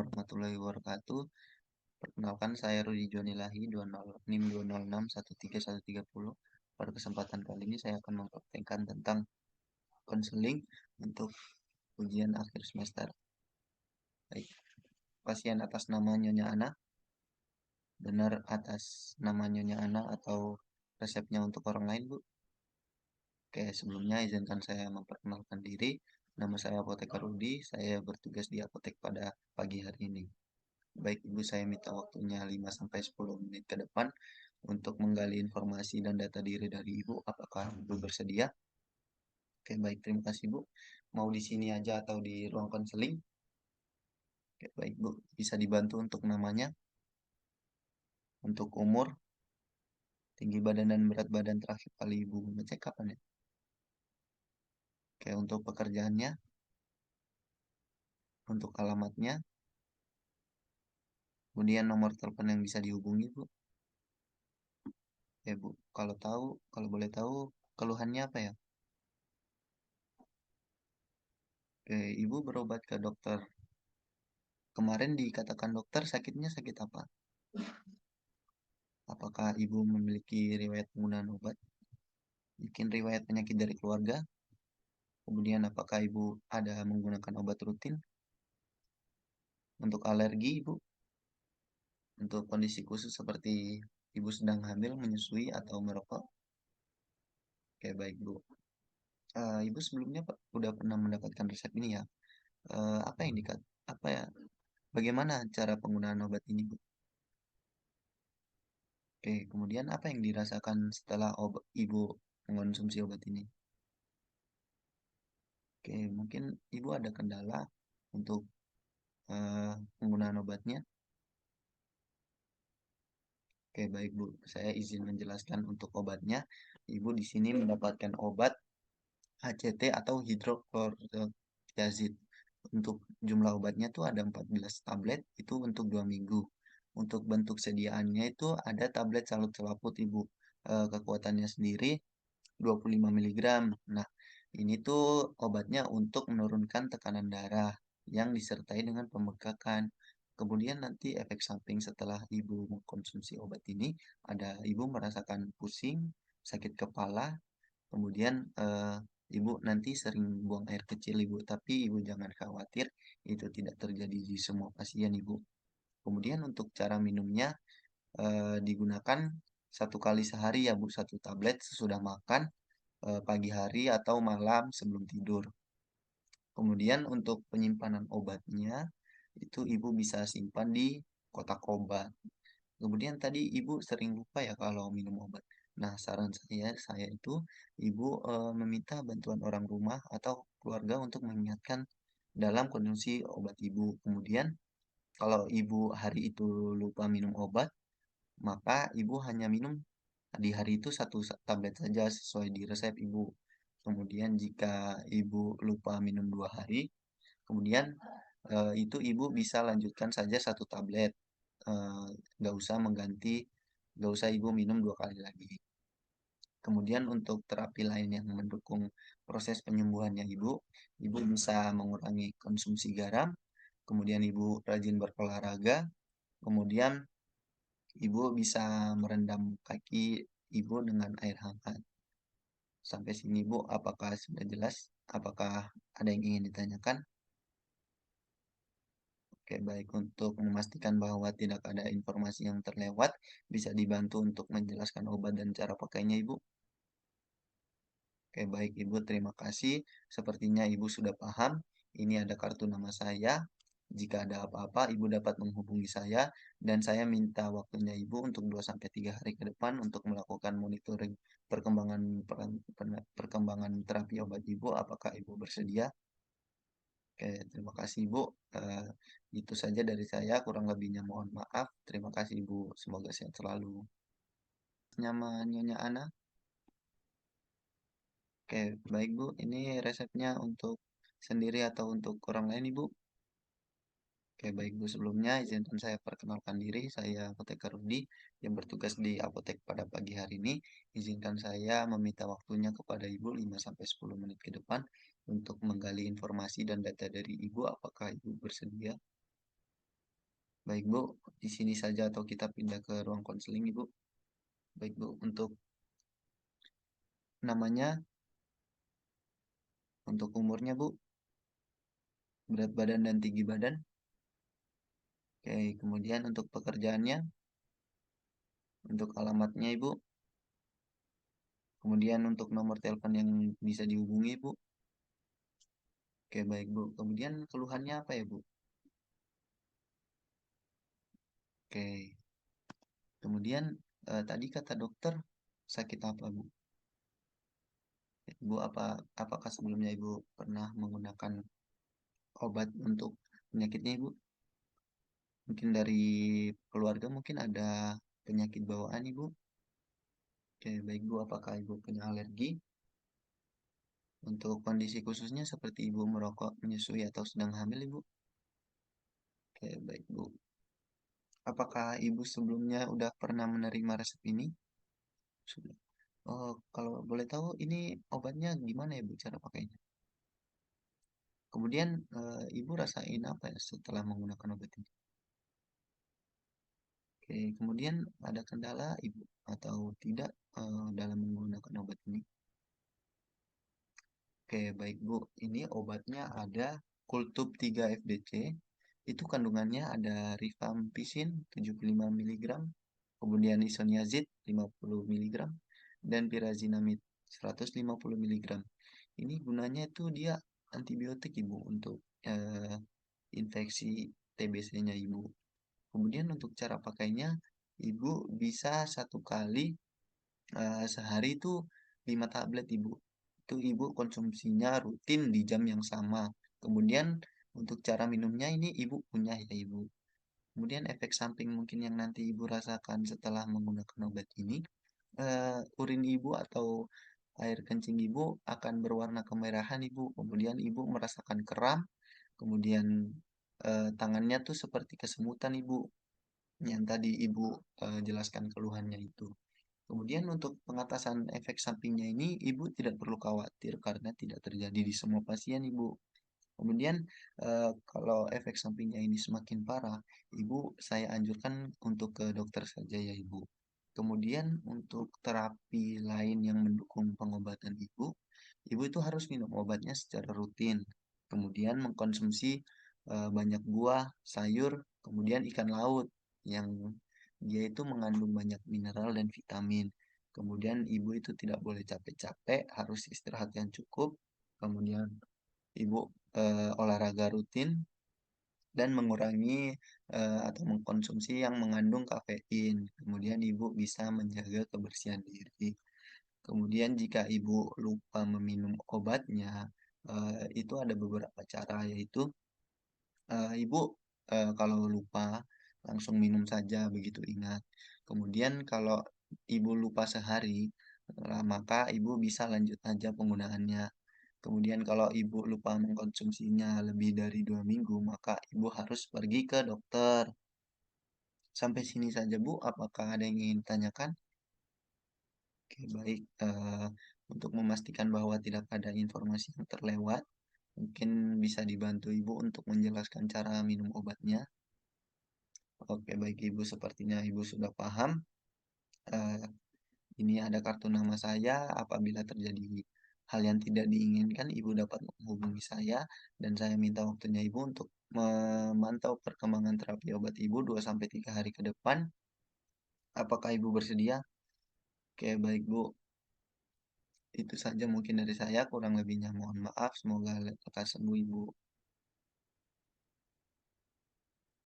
warahmatullahi wabarakatuh. Perkenalkan saya Rudi Jonilahi 20 NIM 206131330. Pada kesempatan kali ini saya akan mempraktikkan tentang konseling untuk ujian akhir semester. Baik, pasien atas nama Nyonya Ana, benar atas nama Nyonya Ana atau resepnya untuk orang lain, Bu? Oke, sebelumnya izinkan saya memperkenalkan diri. Nama saya Apoteker Rudi, saya bertugas di apotek pada pagi hari ini. Baik Ibu, saya minta waktunya 5-10 menit ke depan untuk menggali informasi dan data diri dari Ibu. Apakah Ibu bersedia? Oke, baik, terima kasih Bu. Mau di sini aja atau di ruang konseling? Oke, baik Bu. Bisa dibantu untuk namanya, untuk umur, tinggi badan dan berat badan terakhir kali Ibu ngecek kapan ya? Oke, untuk pekerjaannya, untuk alamatnya, kemudian nomor telepon yang bisa dihubungi Bu. Ya Bu, kalau boleh tahu keluhannya apa ya? Oke, Ibu berobat ke dokter. Kemarin dikatakan dokter sakitnya sakit apa? Apakah ibu memiliki riwayat penggunaan obat? Mungkin riwayat penyakit dari keluarga? Kemudian apakah ibu ada menggunakan obat rutin? Untuk alergi ibu? Untuk kondisi khusus seperti ibu sedang hamil, menyusui, atau merokok? Oke, baik bu. Ibu sebelumnya udah pernah mendapatkan resep ini ya? Apa yang apa ya? Bagaimana cara penggunaan obat ini bu? Oke, kemudian apa yang dirasakan setelah ibu mengonsumsi obat ini? Oke, mungkin ibu ada kendala untuk penggunaan obatnya. Oke, baik Bu. Saya izin menjelaskan untuk obatnya. Ibu di sini mendapatkan obat HCT atau hidroklortiazid. Untuk jumlah obatnya tuh ada 14 tablet, itu untuk 2 minggu. Untuk bentuk sediaannya itu ada tablet salut selaput Ibu. Kekuatannya sendiri 25 miligram. Nah, ini tuh obatnya untuk menurunkan tekanan darah yang disertai dengan pembengkakan. Kemudian nanti efek samping setelah ibu mengkonsumsi obat ini, ada ibu merasakan pusing, sakit kepala, kemudian ibu nanti sering buang air kecil ibu, tapi ibu jangan khawatir, itu tidak terjadi di semua pasien ibu. Kemudian untuk cara minumnya digunakan 1 kali sehari ya Bu, 1 tablet sesudah makan pagi hari atau malam sebelum tidur. Kemudian untuk penyimpanan obatnya itu ibu bisa simpan di kotak obat. Kemudian tadi ibu sering lupa ya kalau minum obat. Nah, saran saya itu ibu meminta bantuan orang rumah atau keluarga untuk mengingatkan dalam kondisi obat ibu. Kemudian kalau ibu hari itu lupa minum obat, maka ibu hanya minum di hari itu 1 tablet saja sesuai di resep ibu. Kemudian jika ibu lupa minum 2 hari, kemudian itu ibu bisa lanjutkan saja 1 tablet. Eh, nggak usah mengganti, nggak usah ibu minum 2 kali lagi. Kemudian untuk terapi lain yang mendukung proses penyembuhannya ibu bisa mengurangi konsumsi garam, kemudian ibu rajin berolahraga, kemudian ibu bisa merendam kaki ibu dengan air hangat. Sampai sini Bu, apakah sudah jelas? Apakah ada yang ingin ditanyakan? Oke, baik. Untuk memastikan bahwa tidak ada informasi yang terlewat, bisa dibantu untuk menjelaskan obat dan cara pakainya, Ibu. Oke, baik Ibu. Terima kasih. Sepertinya Ibu sudah paham. Ini ada kartu nama saya. Jika ada apa-apa, Ibu dapat menghubungi saya. Dan saya minta waktunya Ibu untuk 2-3 hari ke depan untuk melakukan monitoring perkembangan perkembangan terapi obat Ibu. Apakah Ibu bersedia? Oke, terima kasih Ibu. Eh, itu saja dari saya, kurang lebihnya mohon maaf. Terima kasih Ibu, semoga sehat selalu. Nyaman Nyonya Ana? Oke, baik Bu. Ini resepnya untuk sendiri atau untuk orang lain Ibu? Oke, baik Bu. Sebelumnya izinkan saya perkenalkan diri. Saya Apoteker Rudi yang bertugas di apotek pada pagi hari ini. Izinkan saya meminta waktunya kepada Ibu 5-10 menit ke depan untuk menggali informasi dan data dari Ibu. Apakah Ibu bersedia? Baik Bu, di sini saja atau kita pindah ke ruang konseling Ibu. Baik Bu, untuk namanya, untuk umurnya Bu, berat badan dan tinggi badan. Oke, kemudian untuk pekerjaannya, untuk alamatnya Ibu, kemudian untuk nomor telepon yang bisa dihubungi Bu. Oke, baik Bu. Kemudian keluhannya apa ya Bu? Oke, kemudian tadi kata dokter sakit apa Bu? Ibu apakah sebelumnya Ibu pernah menggunakan obat untuk penyakitnya Ibu? Mungkin dari keluarga mungkin ada penyakit bawaan Ibu? Oke, baik Bu. Apakah Ibu punya alergi? Untuk kondisi khususnya seperti Ibu merokok, menyusui, atau sedang hamil Ibu? Oke, baik Bu. Apakah Ibu sebelumnya udah pernah menerima resep ini? Sudah. Oh, kalau boleh tahu ini obatnya gimana ya Bu cara pakainya? Kemudian Ibu rasain apa ya setelah menggunakan obat ini? Oke, kemudian ada kendala Ibu atau tidak dalam menggunakan obat ini? Oke, baik Bu. Ini obatnya ada Kultup 3 FDC. Itu kandungannya ada rifampicin 75 mg, kemudian isoniazid 50 mg, dan pyrazinamide 150 mg. Ini gunanya itu dia antibiotik Ibu untuk infeksi TBC-nya Ibu. Kemudian untuk cara pakainya, Ibu bisa satu kali sehari itu 5 tablet Ibu. Itu Ibu konsumsinya rutin di jam yang sama. Kemudian untuk cara minumnya ini Ibu punya ya Ibu. Kemudian efek samping mungkin yang nanti Ibu rasakan setelah menggunakan obat ini, urin Ibu atau air kencing Ibu akan berwarna kemerahan Ibu. Kemudian Ibu merasakan kram, kemudian tangannya tuh seperti kesemutan Ibu, yang tadi Ibu jelaskan keluhannya itu. Kemudian untuk pengatasan efek sampingnya ini, Ibu tidak perlu khawatir karena tidak terjadi di semua pasien, Ibu. Kemudian kalau efek sampingnya ini semakin parah, Ibu saya anjurkan untuk ke dokter saja ya, Ibu. Kemudian untuk terapi lain yang mendukung pengobatan Ibu, Ibu itu harus minum obatnya secara rutin. Kemudian mengkonsumsi banyak buah, sayur, kemudian ikan laut yang dia itu mengandung banyak mineral dan vitamin. Kemudian ibu itu tidak boleh capek-capek, harus istirahat yang cukup. Kemudian ibu olahraga rutin dan mengurangi atau mengkonsumsi yang mengandung kafein. Kemudian ibu bisa menjaga kebersihan diri. Kemudian jika ibu lupa meminum obatnya, itu ada beberapa cara yaitu ibu kalau lupa langsung minum saja begitu ingat. Kemudian kalau ibu lupa sehari, maka ibu bisa lanjut aja penggunaannya. Kemudian kalau ibu lupa mengkonsumsinya lebih dari 2 minggu, maka ibu harus pergi ke dokter. Sampai sini saja Bu, apakah ada yang ingin ditanyakan? Oke, baik. Untuk memastikan bahwa tidak ada informasi yang terlewat, mungkin bisa dibantu Ibu untuk menjelaskan cara minum obatnya. Oke, baik Ibu, sepertinya Ibu sudah paham. Eh, ini ada kartu nama saya. Apabila terjadi hal yang tidak diinginkan, Ibu dapat menghubungi saya dan saya minta waktunya Ibu untuk memantau perkembangan terapi obat Ibu 2 sampai 3 hari ke depan. Apakah Ibu bersedia? Oke, baik Bu. Itu saja mungkin dari saya. Kurang lebihnya mohon maaf. Semoga lekas sembuh Ibu.